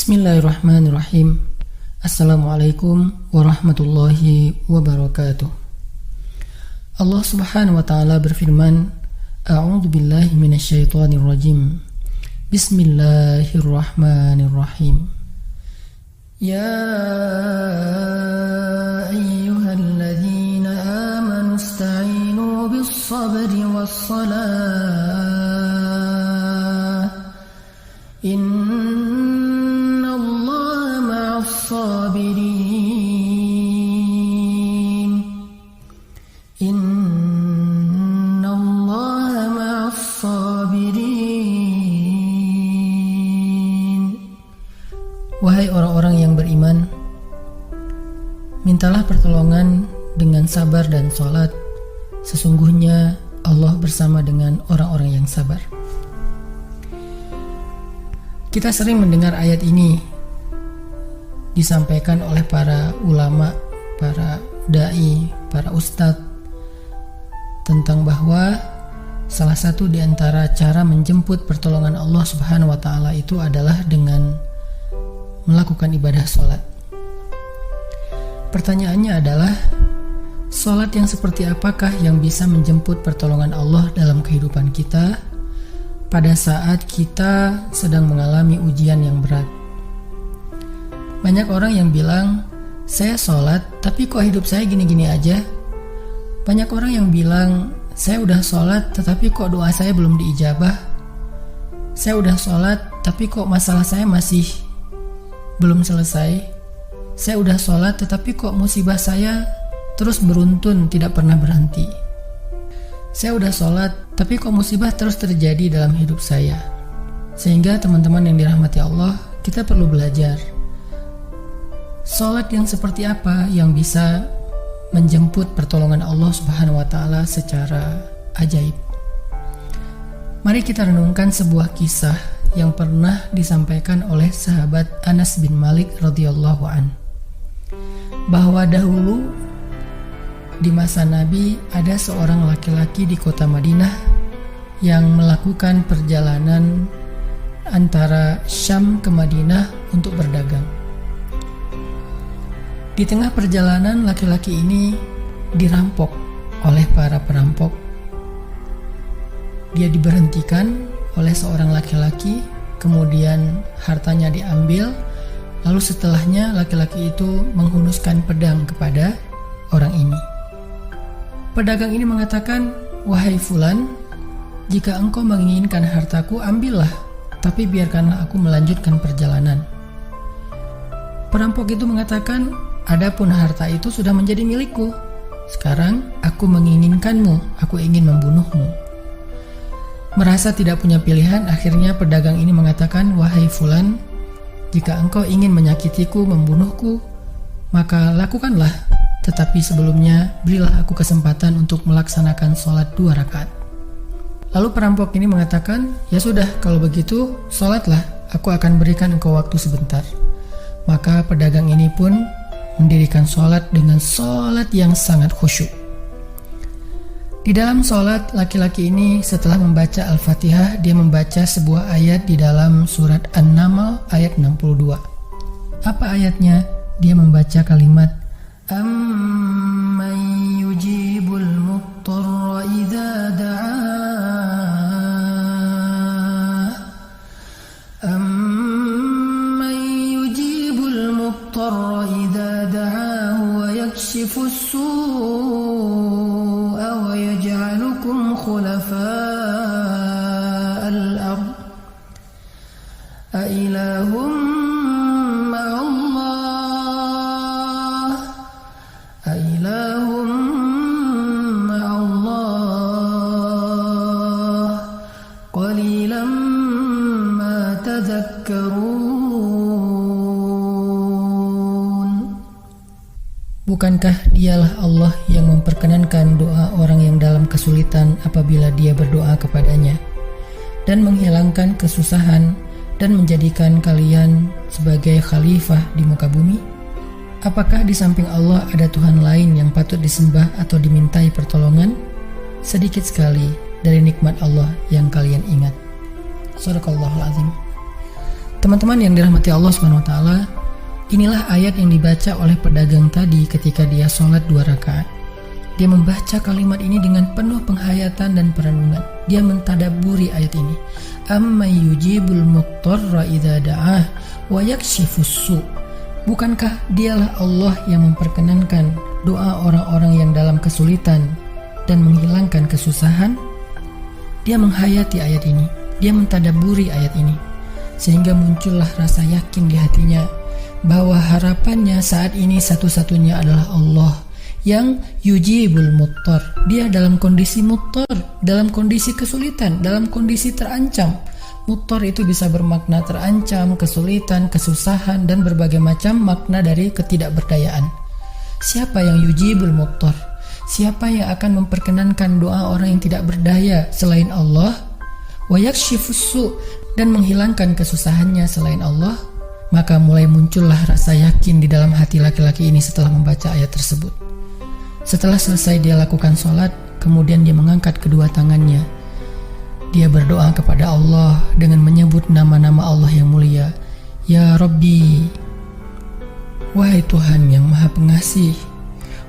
Bismillahirrahmanirrahim. Assalamualaikum warahmatullahi wabarakatuh. Allah subhanahu wa ta'ala berfirman, A'udzu billahi minasyaitonir rajim. Bismillahirrahmanirrahim. Ya ayyuhalladzina amanu ista'inu bis-sabri was-salah. Innallaha ma'as-sabirin. Innallaha ma'as-sabirin. Wahai orang-orang yang beriman, mintalah pertolongan dengan sabar dan sholat. Sesungguhnya Allah bersama dengan orang-orang yang sabar. Kita sering mendengar ayat ini disampaikan oleh para ulama, para da'i, para ustadz, tentang bahwa salah satu di antara cara menjemput pertolongan Allah subhanahu wa ta'ala itu adalah dengan melakukan ibadah sholat. Pertanyaannya adalah, sholat yang seperti apakah yang bisa menjemput pertolongan Allah dalam kehidupan kita pada saat kita sedang mengalami ujian yang berat? Banyak orang yang bilang, saya sholat tapi kok hidup saya gini-gini aja. Banyak orang yang bilang, saya udah sholat tetapi kok doa saya belum diijabah. Saya udah sholat tapi kok masalah saya masih belum selesai. Saya udah sholat tetapi kok musibah saya terus beruntun, tidak pernah berhenti. Saya udah sholat, tapi kok musibah terus terjadi dalam hidup saya. Sehingga teman-teman yang dirahmati Allah, kita perlu belajar. Sholat yang seperti apa yang bisa menjemput pertolongan Allah subhanahu wa ta'ala secara ajaib? Mari kita renungkan sebuah kisah yang pernah disampaikan oleh sahabat Anas bin Malik radhiyallahu an. Bahwa dahulu di masa Nabi ada seorang laki-laki di kota Madinah yang melakukan perjalanan antara Syam ke Madinah untuk berdagang. Di tengah perjalanan laki-laki ini dirampok oleh para perampok. Dia diberhentikan oleh seorang laki-laki, kemudian hartanya diambil, lalu setelahnya laki-laki itu menghunuskan pedang kepada orang ini. Pedagang ini mengatakan, wahai fulan, jika engkau menginginkan hartaku, ambillah, tapi biarkanlah aku melanjutkan perjalanan. Perampok itu mengatakan, adapun harta itu sudah menjadi milikku. Sekarang aku menginginkanmu, aku ingin membunuhmu. Merasa tidak punya pilihan, akhirnya pedagang ini mengatakan, wahai fulan, jika engkau ingin menyakitiku, membunuhku, maka lakukanlah. Tetapi sebelumnya berilah aku kesempatan untuk melaksanakan sholat 2 rakaat. Lalu perampok ini mengatakan, ya sudah, kalau begitu sholatlah, aku akan berikan engkau waktu sebentar. Maka pedagang ini pun mendirikan sholat dengan sholat yang sangat khusyuk. Di dalam sholat, laki-laki ini setelah membaca Al-Fatihah, dia membaca sebuah ayat di dalam surat An-Naml ayat 62. Apa ayatnya? Dia membaca kalimat, أَمَّنْ يُجِيبُ الْمُضْطَرَّ إِذَا دَعَاهُ أَمَّنْ يُجِيبُ الْمُضْطَرَّ إِذَا دَعَاهُ وَيَكْشِفُ السُّوءَ وَيَجْعَلُكُمْ خُلَفَاءَ الْأَرْضِ أَإِلَٰهٌ مَّعَ اللَّهِ Bukankah dialah Allah yang memperkenankan doa orang yang dalam kesulitan apabila dia berdoa kepadanya, dan menghilangkan kesusahan dan menjadikan kalian sebagai khalifah di muka bumi? Apakah di samping Allah ada Tuhan lain yang patut disembah atau dimintai pertolongan? Sedikit sekali dari nikmat Allah yang kalian ingat. Shadaqallahul azim. Teman-teman yang dirahmati Allah Subhanahu wa taala, inilah ayat yang dibaca oleh pedagang tadi ketika dia sholat 2 rakaat. Dia membaca kalimat ini dengan penuh penghayatan dan perenungan. Dia mentadabburi ayat ini. Amma yujibul muttarra idza da'ah wa yakshifus su'. Bukankah dialah Allah yang memperkenankan doa orang-orang yang dalam kesulitan dan menghilangkan kesusahan? Dia menghayati ayat ini. Dia mentadabburi ayat ini. Sehingga muncullah rasa yakin di hatinya bahwa harapannya saat ini satu-satunya adalah Allah yang yujibul muttar. Dia dalam kondisi muttar, dalam kondisi kesulitan, dalam kondisi terancam. Muttar itu bisa bermakna terancam, kesulitan, kesusahan, dan berbagai macam makna dari ketidakberdayaan. Siapa yang yujibul muttar? Siapa yang akan memperkenankan doa orang yang tidak berdaya selain Allah? Wa yakshifus su', dan menghilangkan kesusahannya selain Allah? Maka mulai muncullah rasa yakin di dalam hati laki-laki ini setelah membaca ayat tersebut. Setelah selesai dia lakukan sholat, kemudian dia mengangkat kedua tangannya. Dia berdoa kepada Allah dengan menyebut nama-nama Allah yang mulia. Ya Rabbi, wahai Tuhan yang maha pengasih,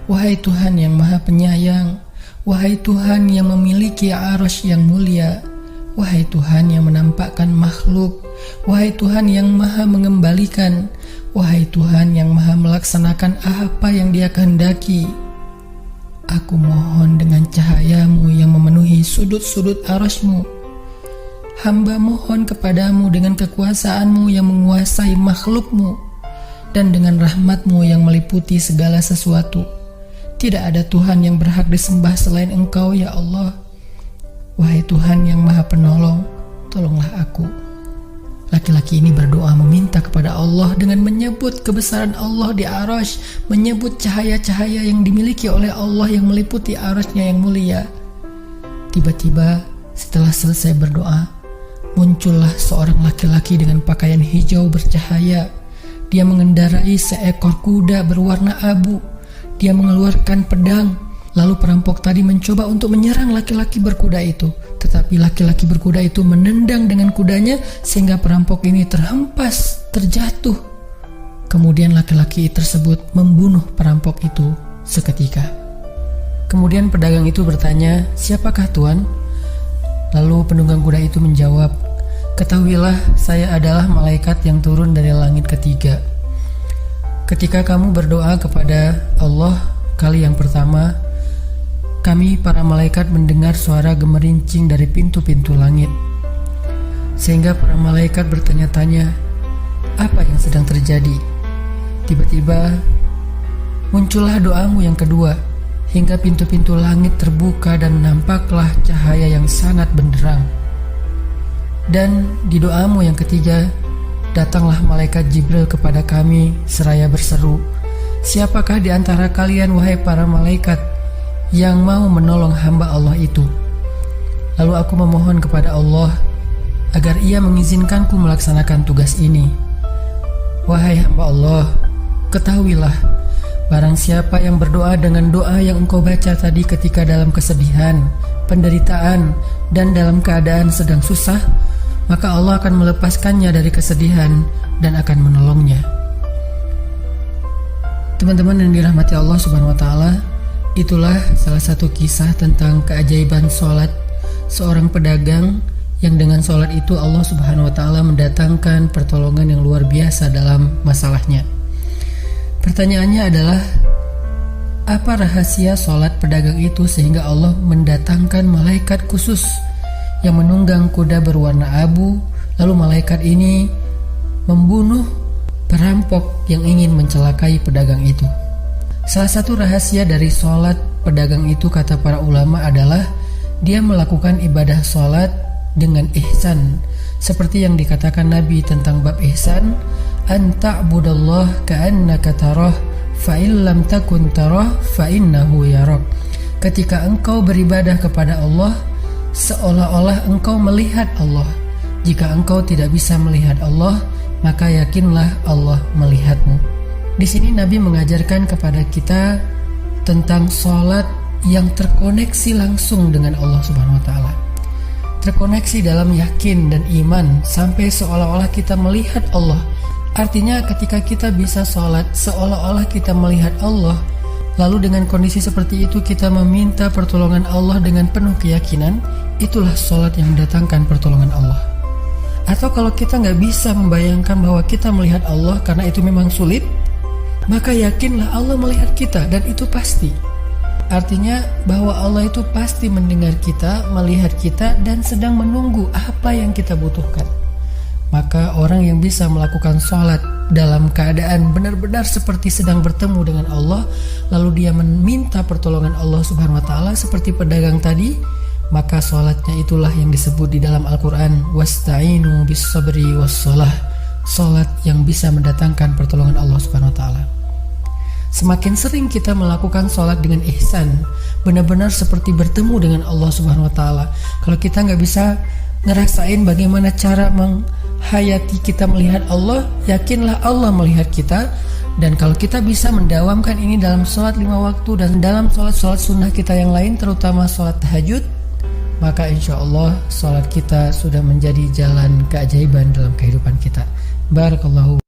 wahai Tuhan yang maha penyayang, wahai Tuhan yang memiliki arasy yang mulia, wahai Tuhan yang menampakkan makhluk, wahai Tuhan yang maha mengembalikan, wahai Tuhan yang maha melaksanakan apa yang Dia kehendaki. Aku mohon dengan cahayamu yang memenuhi sudut-sudut arasy-Mu. Hamba mohon kepadamu dengan kekuasaanmu yang menguasai makhluk-Mu dan dengan rahmat-Mu yang meliputi segala sesuatu. Tidak ada Tuhan yang berhak disembah selain Engkau, ya Allah. Wahai Tuhan yang maha penolong, tolonglah aku. Laki-laki ini berdoa meminta kepada Allah dengan menyebut kebesaran Allah di arasy, menyebut cahaya-cahaya yang dimiliki oleh Allah yang meliputi arasy-Nya yang mulia. Tiba-tiba setelah selesai berdoa, muncullah seorang laki-laki dengan pakaian hijau bercahaya. Dia mengendarai seekor kuda berwarna abu. Dia mengeluarkan pedang. Lalu perampok tadi mencoba untuk menyerang laki-laki berkuda itu. Tetapi laki-laki berkuda itu menendang dengan kudanya sehingga perampok ini terhempas, terjatuh. Kemudian laki-laki tersebut membunuh perampok itu seketika. Kemudian pedagang itu bertanya, "Siapakah Tuan?" Lalu penunggang kuda itu menjawab, "Ketahuilah, saya adalah malaikat yang turun dari langit ketiga. Ketika kamu berdoa kepada Allah kali yang pertama, kami para malaikat mendengar suara gemerincing dari pintu-pintu langit. Sehingga para malaikat bertanya-tanya, apa yang sedang terjadi? Tiba-tiba muncullah doamu yang kedua, hingga pintu-pintu langit terbuka dan nampaklah cahaya yang sangat benderang. Dan di doamu yang ketiga, datanglah malaikat Jibril kepada kami seraya berseru, siapakah di antara kalian wahai para malaikat yang mau menolong hamba Allah itu? Lalu aku memohon kepada Allah agar Ia mengizinkanku melaksanakan tugas ini. Wahai hamba Allah, ketahuilah, barang siapa yang berdoa dengan doa yang engkau baca tadi ketika dalam kesedihan, penderitaan, dan dalam keadaan sedang susah, maka Allah akan melepaskannya dari kesedihan dan akan menolongnya." Teman-teman yang dirahmati Allah Subhanahu wa taala, itulah salah satu kisah tentang keajaiban sholat seorang pedagang yang dengan sholat itu Allah Subhanahu wa taala mendatangkan pertolongan yang luar biasa dalam masalahnya. Pertanyaannya adalah, apa rahasia sholat pedagang itu sehingga Allah mendatangkan malaikat khusus yang menunggang kuda berwarna abu, lalu malaikat ini membunuh perampok yang ingin mencelakai pedagang itu? Salah satu rahasia dari sholat pedagang itu, kata para ulama, adalah dia melakukan ibadah sholat dengan ihsan. Seperti yang dikatakan Nabi tentang bab ihsan, an ta'budallah ka'annaka tarah fa in lam takun tarah fa innahu yarak. Ketika engkau beribadah kepada Allah, seolah-olah engkau melihat Allah. Jika engkau tidak bisa melihat Allah, maka yakinlah Allah melihatmu. Di sini Nabi mengajarkan kepada kita tentang sholat yang terkoneksi langsung dengan Allah Subhanahu wa taala. terkoneksi dalam yakin dan iman sampai seolah-olah kita melihat Allah. Artinya ketika kita bisa sholat seolah-olah kita melihat Allah, lalu dengan kondisi seperti itu kita meminta pertolongan Allah dengan penuh keyakinan, itulah sholat yang mendatangkan pertolongan Allah. Atau kalau kita nggak bisa membayangkan bahwa kita melihat Allah karena itu memang sulit, maka yakinlah Allah melihat kita dan itu pasti. Artinya bahwa Allah itu pasti mendengar kita, melihat kita, dan sedang menunggu apa yang kita butuhkan. Maka orang yang bisa melakukan sholat dalam keadaan benar-benar seperti sedang bertemu dengan Allah, lalu dia meminta pertolongan Allah Subhanahu wa Ta'ala seperti pedagang tadi, maka sholatnya itulah yang disebut di dalam Al-Quran wasta'inu bis sabri was sholah, sholat yang bisa mendatangkan pertolongan Allah Subhanahu wa Ta'ala. Semakin sering kita melakukan sholat dengan ihsan, benar-benar seperti bertemu dengan Allah Subhanahu wa Ta'ala. Kalau kita nggak bisa ngerasain bagaimana cara menghayati kita melihat Allah, yakinlah Allah melihat kita. Dan kalau kita bisa mendawamkan ini dalam sholat 5 waktu dan dalam sholat-sholat sunnah kita yang lain, terutama sholat tahajud, maka insya Allah sholat kita sudah menjadi jalan keajaiban dalam kehidupan kita. Barakallahu.